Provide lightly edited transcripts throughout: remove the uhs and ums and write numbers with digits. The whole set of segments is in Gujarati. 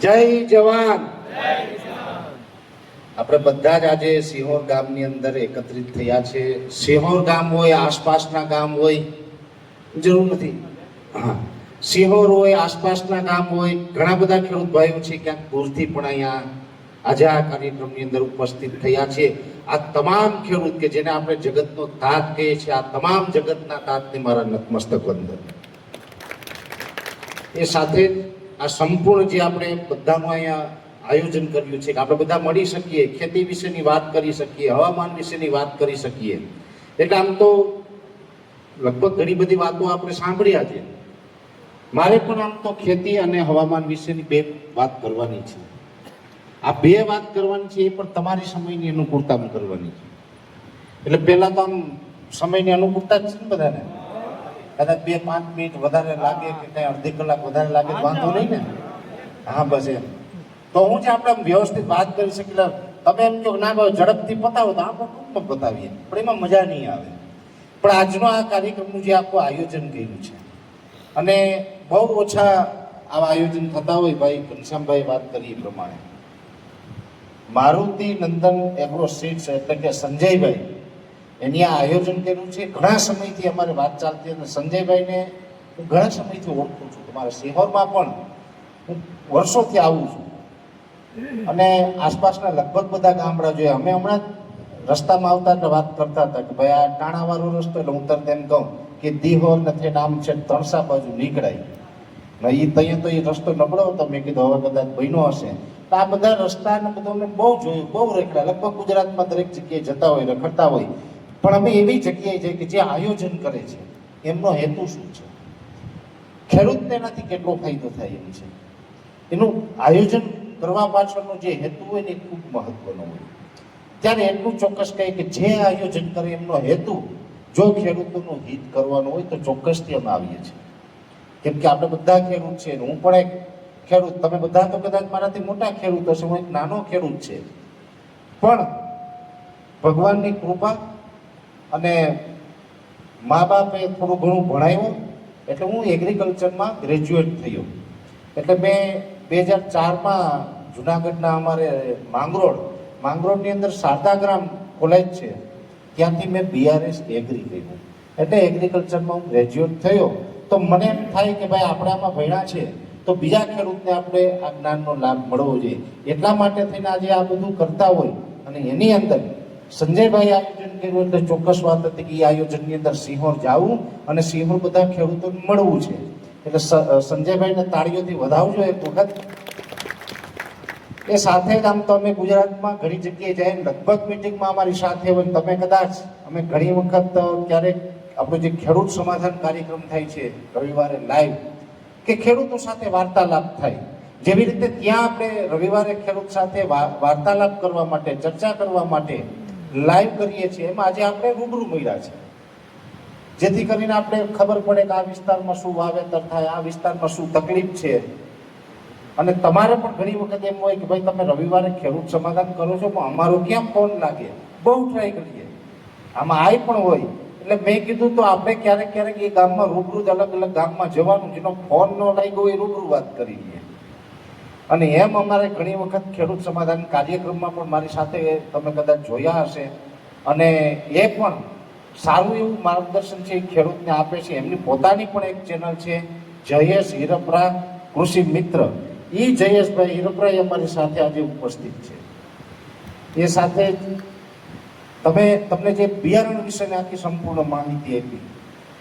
જય જવાન. આપણે બધા જ આજે સિહોર ગામની અંદર એકત્રિત થયા છે. સિહોર ગામ હોય, આસપાસના ગામ હોય, જરૂર નથી. હા, સિહોર હોય, આસપાસના ગામ હોય, ઘણા બધા ખેડૂત ભાઈઓ છે ક્યાંક દૂરથી પણ અહીંયા આજે આ કાર્યક્રમની અંદર ઉપસ્થિત થયા છે. આ તમામ ખેડૂત કે જેને આપણે જગતનો તાત કહીએ છીએ, આ તમામ જગતના તાતને મારા નતમસ્તક વંદન. એ સાથે આ સંપૂર્ણ જે આપણે બધાનું અહીંયા આયોજન કર્યું છે કે આપણે બધા મળી શકીએ, ખેતી વિશેની વાત કરી શકીએ, હવામાન વિશેની વાત કરી શકીએ. એટલે આમ તો લગભગ ઘણી બધી વાતો આપણે સાંભળ્યા છે. મારે પણ આમ તો ખેતી અને હવામાન વિશેની બે વાત કરવાની છે. આ બે વાત કરવાની છે એ પણ તમારી સમયની અનુકૂળતામાં કરવાની છે. એટલે પહેલા તો આમ સમયની અનુકૂળતા જ છે ને બધાને. કદાચ 2-5 મિનિટ વધારે લાગે કે કઈ અડધી કલાક વધારે લાગે વાંધો નહીં ને. હા બસ એમ તો હું જે આપણે વ્યવસ્થિત વાત કરી શકીએ. તમે એમ કહો ના ભાઈ ઝડપથી પતાવો તો આપણે ટૂંકમાં પતાવીએ, પણ એમાં મજા નહીં આવે. પણ આજનો આ કાર્યક્રમનું જે આખું આયોજન કર્યું છે અને બહુ ઓછા આવા આયોજન થતા હોય. ભાઈ ઘનશ્યામભાઈ વાત કરી એ પ્રમાણે મારુતિ નંદન એગ્રો સીડ્સ એટલે કે સંજયભાઈ એની આ આયોજન કર્યું છે. ઘણા સમયથી અમારે વાત ચાલતી અને સંજયભાઈને હું ઘણા સમયથી ઓળખું છું. તમારા સિહોરમાં પણ હું વર્ષોથી આવું છું અને આસપાસના લગભગ બધા ગામડા જોઈએ. અમે હમણાં રસ્તામાં આવતા એટલે વાત કરતા હતા કે ભાઈ આ ટાણાવાળો રસ્તો, એટલે હું તરત એમ કહું કે દિહોર નથી આમ છે તણસા બાજુ નીકળાય ને એ ત્યાં તો એ રસ્તો નબળો હતો. મેં કીધું હવે કદાચ બન્યો હશે. તો આ બધા રસ્તા ને બધું અમે બહુ જોયું, બહુ રેખડા. લગભગ ગુજરાતમાં દરેક જગ્યાએ જતા હોય, રખડતા હોય. પણ અમે એવી જગ્યાએ જઈએ કે જે આયોજન કરે છે એમનો હેતુ શું છે, ખેડૂતને એનાથી કેટલો ફાયદો થાય એમ છે. એનું આયોજન કરવા પાછળનો જે હેતુ હોય ને એ ખૂબ મહત્વનો હોય. ત્યારે એટલું ચોક્કસ કહે કે જે આયોજન કરે એમનો હેતુ જો ખેડૂતોનું હિત કરવાનું હોય તો ચોક્કસથી અમે આવીએ છીએ. કેમ કે આપણે બધા ખેડૂત છે. હું પણ એક ખેડૂત, તમે બધા તો કદાચ મારાથી મોટા ખેડૂત હશે, હું એક નાનો ખેડૂત છે. પણ ભગવાનની કૃપા અને મા બાપે થોડું ઘણું ભણાવ્યું એટલે હું એગ્રીકલ્ચરમાં ગ્રેજ્યુએટ થયો. એટલે મેં 2004માં જુનાગઢના અમારે માંગરોળની અંદર શારદાગ્રામ કોલેજ છે, ત્યાંથી મેં BRS એગ્રી કર્યું. એટલે એગ્રીકલ્ચરમાં હું ગ્રેજ્યુએટ થયો. તો મને એમ થાય કે ભાઈ આપણે આમાં ભણ્યા છે તો બીજા ખેડૂતને આપણે આ જ્ઞાનનો લાભ મળવો જોઈએ. એટલા માટે થઈને આજે આ બધું કરતા હોય અને એની અંદર સંજયભાઈ આયોજન કર્યું એટલે ચોક્કસ વાત હતી કે એ આયોજનની અંદર સિહોર જવું અને સિહોર બધા ખેડૂતોને મળવું છે. એટલે સંજયભાઈને તાળીઓથી વધાવજો એક વખત. એ સાથે જ આમ તો અમે ગુજરાતમાં ઘણી જગ્યાએ જઈએ, લગભગ મિટિંગમાં અમારી સાથે હોય. તમે કદાચ અમે ઘણી વખત ક્યારેક આપણું જે ખેડૂત સમાધાન કાર્યક્રમ થાય છે રવિવારે લાઈવ, કે ખેડૂતો સાથે વાર્તાલાપ થાય. જેવી રીતે ત્યાં આપણે રવિવારે ખેડૂત સાથે વાર્તાલાપ કરવા માટે, ચર્ચા કરવા માટે લાઈવ કરીએ છીએ, એમાં આજે આપણે રૂબરૂ મળ્યા છે. જેથી કરીને આપણે ખબર પડે કે આ વિસ્તારમાં શું વાવેતર થાય, આ વિસ્તારમાં શું તકલીફ છે. અને તમારે પણ ઘણી વખત એમ હોય કે ભાઈ તમે રવિવારે ખેડૂત સમાધાન કરો છો પણ અમારો કેમ ફોન લાગે, બહુ ટ્રાય કરીએ, આમાં આય પણ હોય. એટલે મેં કીધું તો આપણે ક્યારેક એ ગામમાં રૂબરૂ જ અલગ અલગ ગામમાં જવાનું, જેનો ફોન ન લાગ્યો એ રૂબરૂ વાત કરી લઈએ. અને એમ અમારે ઘણી વખત ખેડૂત સમાધાન કાર્યક્રમમાં પણ મારી સાથે તમે કદાચ જોયા હશે અને એ પણ સારું એવું માર્ગદર્શન છે એ ખેડૂતને આપે છે. એમની પોતાની પણ એક ચેનલ છે જયેશ હિરપરા કૃષિ મિત્ર. એ જયેશભાઈ હિરપરા અમારી સાથે આજે ઉપસ્થિત છે. એ સાથે તમને જે બિયારણ વિશેની આખી સંપૂર્ણ માહિતી આપી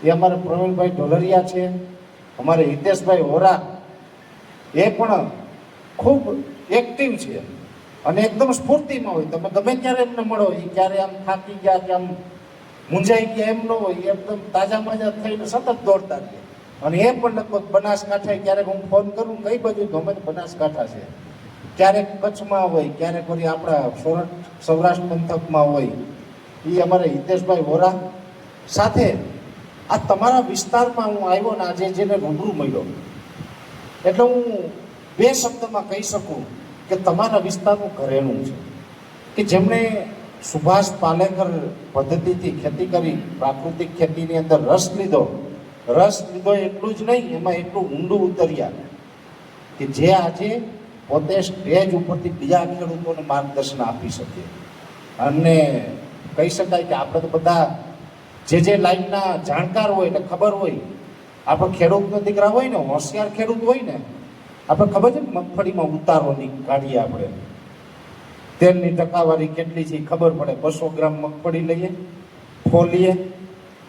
એ અમારે પ્રવીણભાઈ ઢોલરિયા છે, અમારે હિતેશભાઈ હોરા, એ પણ ખૂબ એક્ટિવ છે અને એકદમ સ્ફૂર્તિમાં હોય. તમે ગમે ત્યારે એમને મળો, એ ક્યારે આમ થાકી ગયા કે આમ મૂંઝાઈ ગયા એમ ન હોય, એકદમ તાજા માજા થઈને સતત દોડતા રહે. અને એ પણ લગભગ બનાસકાંઠા, ક્યારેક હું ફોન કરું કઈ બાજુ ગમે તો બનાસકાંઠા છે, ક્યારેક કચ્છમાં હોય, ક્યારેક વળી આપણા સૌરાષ્ટ્ર પંથકમાં હોય. એ અમારે હિતેશભાઈ વોરા સાથે આ તમારા વિસ્તારમાં હું આવ્યો ને આજે જેને રૂબરૂ મળ્યો, એટલે હું 2 શબ્દમાં કહી શકું કે તમારા વિસ્તારનું ઘરેણું છે કે જેમણે સુભાષ પાલેકર પદ્ધતિથી ખેતી કરી, પ્રાકૃતિક ખેતીની અંદર રસ લીધો એટલું જ નહીં, એમાં એટલું ઊંડું ઉતર્યા કે જે આજે પોતે સ્ટેજ ઉપરથી બીજા ખેડૂતોને માર્ગદર્શન આપી શકે. અને કહી શકાય કે આપણે તો બધા જે લાઈનના જાણકાર હોય ને ખબર હોય, આપણે ખેડૂતના દીકરા હોય ને, હોશિયાર ખેડૂત હોય ને, આપણે ખબર છે મગફળીમાં ઉતારોની કાઢીએ આપણે તેલની ટકાવારી કેટલી છે ખબર પડે. 200 ગ્રામ મગફળી લઈએ, ફોલીએ,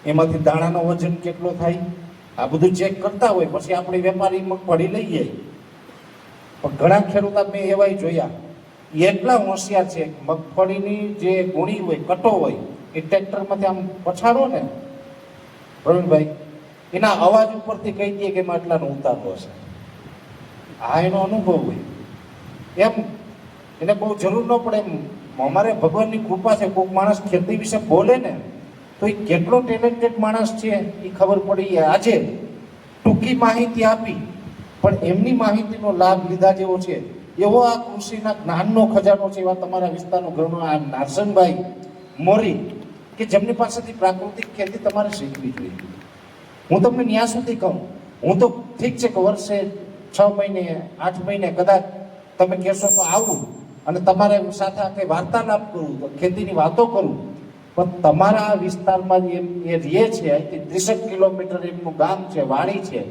એમાંથી દાણાનો વજન કેટલો થાય આ બધું ચેક કરતા હોય. પછી આપણે વેપારી મગફળી લઈએ. પણ ઘણા ખેડૂત મેં એવાય જોયા એટલા હોશિયાર છે, મગફળીની જે ગુણી હોય, કટો હોય, એ ટ્રેક્ટરમાંથી આમ પછાડો ને પ્રવીણભાઈ, એના અવાજ ઉપરથી કહી દે કે એમાં આટલાનો ઉતારો હશે. આ એનો અનુભવ હોય. એમ એને બહુ જરૂર ન પડે. એમ અમારે ભગવાનની કૃપા છે, કોઈક માણસ ખેતી વિશે બોલે ને તો એ કેટલો ટેલેન્ટેડ માણસ છે એ ખબર પડી. આજે ટૂંકી માહિતી આપી પણ એમની માહિતીનો લાભ લીધા જેવો છે એવો આ કૃષિના જ્ઞાનનો ખજાનો છે. એવા તમારા વિસ્તારનો ઘરનો આ નારસનભાઈ મોરી કે જેમની પાસેથી પ્રાકૃતિક ખેતી તમારે શીખવી જોઈએ. હું તમને ન્યા સુધી કહું, હું તો ઠીક છે કે વર્ષે 6 મહિને 8 મહિને કદાચ તમે કહેશો તો આવું અને તમારે સાથે આખી વાર્તાલાપ કરું, તો ખેતીની વાતો કરું. પણ તમારા આ વિસ્તારમાં એ રહે છે, અહીંથી 30 કિલોમીટર એમનું ગામ છે, વાડી છે,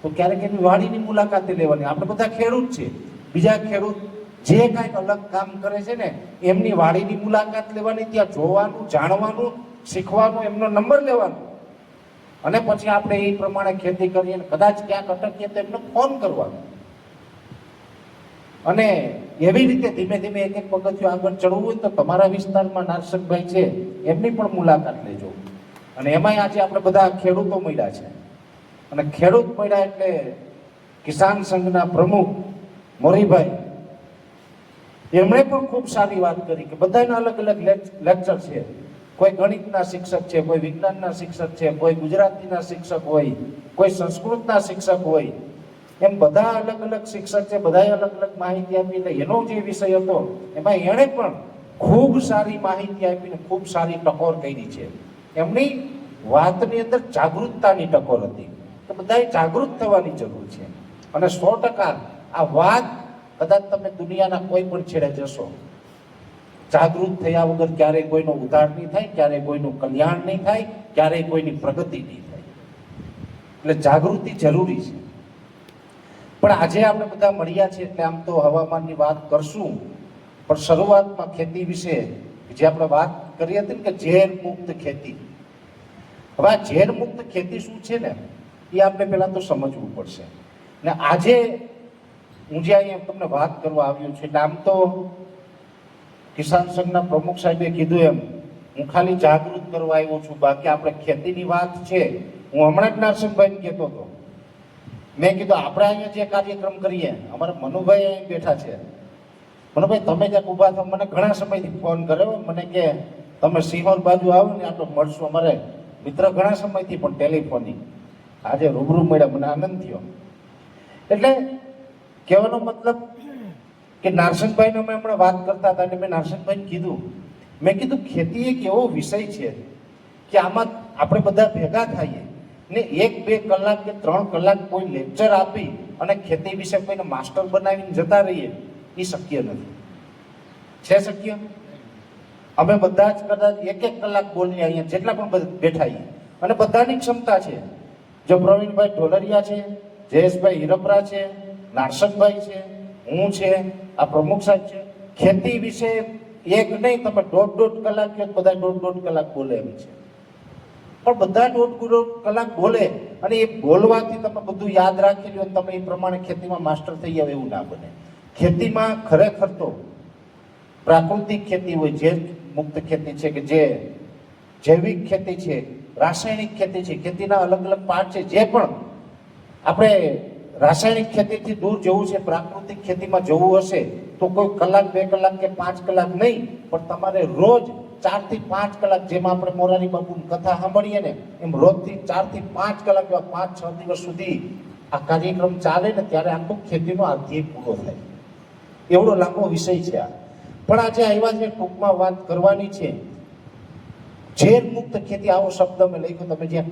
તો ક્યારેક એની વાડીની મુલાકાતે લેવાની. આપણે બધા ખેડૂત છે, બીજા ખેડૂત જે કાંઈક અલગ કામ કરે છે ને એમની વાડીની મુલાકાત લેવાની, ત્યાં જોવાનું, જાણવાનું, શીખવાનું, એમનો નંબર લેવાનો અને પછી આપણે એ પ્રમાણે ખેતી કરીએ. કદાચ ક્યાંક અટકીએ તો એમને ફોન કરવાનો અને એવી રીતે ધીમે ધીમે એક પગથિયું આગળ ચડવું હોય તો તમારા વિસ્તારમાં નારસનભાઈ છે એમની પણ મુલાકાત લેજો. અને એમાંય આજે આપણે બધા ખેડૂતો મળ્યા છે અને ખેડૂત મળ્યા એટલે કિસાન સંઘના પ્રમુખ મોરીભાઈ એમણે પણ ખૂબ સારી વાત કરી કે બધાના અલગ અલગ લેક્ચર છે. કોઈ ગણિતના શિક્ષક છે, કોઈ વિજ્ઞાનના શિક્ષક છે, કોઈ ગુજરાતીના શિક્ષક હોય, કોઈ સંસ્કૃતના શિક્ષક હોય, એમ બધા અલગ અલગ શિક્ષક છે, બધાએ અલગ અલગ માહિતી આપી. એટલે એનો જે વિષય હતો એમાં એણે પણ ખૂબ સારી માહિતી આપીને ખૂબ સારી ટકોર કરી છે. એમની વાતની અંદર જાગૃતતાની ટકોર હતી કે બધાએ જાગૃત થવાની જરૂર છે. અને 100% આ વાત કદાચ તમે દુનિયાના કોઈ પણ છેડે જશો, જાગૃત થયા વગર ક્યારેય કોઈનો ઉદ્ધાર નહીં થાય, ક્યારેય કોઈનું કલ્યાણ નહીં થાય, ક્યારેય કોઈની પ્રગતિ નહીં થાય. એટલે જાગૃતિ જરૂરી છે. પણ આજે આપણે બધા મળ્યા છીએ એટલે આમ તો હવામાનની વાત કરશું, પણ શરૂઆતમાં ખેતી વિશે જે આપણે વાત કરી હતી ને કે ઝેર મુક્ત ખેતી. હવે આ ઝેર મુક્ત ખેતી શું છે ને એ આપણે પહેલા તો સમજવું પડશે. ને આજે હું જે અહીંયા તમને વાત કરવા આવ્યો છું એટલે આમ તો કિસાન સંઘના પ્રમુખ સાહેબે કીધું એમ હું ખાલી જાગૃત કરવા આવ્યો છું, બાકી આપણે ખેતીની વાત છે. હું હમણાં જ નારસનભાઈને કહેતો હતો, મેં કીધું આપણે અહીંયા જે કાર્યક્રમ કરીએ, અમારા મનુભાઈ અહીં બેઠા છે, મનુભાઈ તમે જ્યાં ઊભા છો, મને ઘણા સમયથી ફોન કર્યો, મને કે તમે સિંહોર બાજુ આવો ને આપણે મળશું. અમારે મિત્ર ઘણા સમયથી પણ ટેલિફોનિક, આજે રૂબરૂ મળ્યા, મને આનંદ થયો. એટલે કહેવાનો મતલબ કે નારસનભાઈને અમે હમણાં વાત કરતા હતા એટલે મેં નારસનભાઈને કીધું, મેં કીધું ખેતી એક એવો વિષય છે કે આમાં આપણે બધા ભેગા થઈએ ને 1-2 કલાક કે 3 કલાક કોઈ લેક્ચર આપી અને ખેતી વિશે કોઈને માસ્ટર બનાવીને જતા રહીએ એ શક્ય નથી. છે શક્ય? અમે બધા જ કદાચ 1-1 કલાક બોલીએ અહીંયા જેટલા પણ બેઠા છીએ અને બધાની ક્ષમતા છે. જો પ્રવીણભાઈ ઢોલરિયા છે, જયેશભાઈ હિરપરા છે, નારસનભાઈ છે, હું છે, આ પ્રમુખ સાહેબ છે, ખેતી વિશે એક નહીં તમે 1.5 કલાક કે બધા 1.5 કલાક બોલે એમ છે. પણ બધા 1.5 કલાક બોલે અને એ બોલવાથી તમે બધું યાદ રાખી લો, તમે એ પ્રમાણે ખેતીમાં માસ્ટર થઈ જાવ એવું ના બને. ખેતીમાં ખરેખર તો પ્રાકૃતિક ખેતી હોય, ઝેર મુક્ત ખેતી છે કે જે જૈવિક ખેતી છે, રાસાયણિક ખેતી છે, ખેતીના અલગ અલગ પાર્ટ છે. જે પણ આપણે રાસાયણિક ખેતીથી દૂર જવું છે, પ્રાકૃતિક ખેતીમાં જવું હશે તો કોઈ કલાક 2 કલાક કે 5 કલાક નહીં, પણ તમારે રોજ 4 થી 5 કલાક, જેમાં આપણે મોરારી બાપુની કથા સાંભળીએ ને એમ રોજથી 4 થી 5 કલાક એવા 5-6 દિવસ સુધી આ કાર્યક્રમ ચાલે ને ત્યારે આખો ખેતીનો અધ્યાય પૂરો થાય. એવડો લાંબો વિષય છે આ. પણ આજે આવ્યા છે ટૂંકમાં વાત કરવાની છે. ઝેર મુક્ત ખેતી આવો શબ્દ મેં લખ્યો, તમે જ્યાં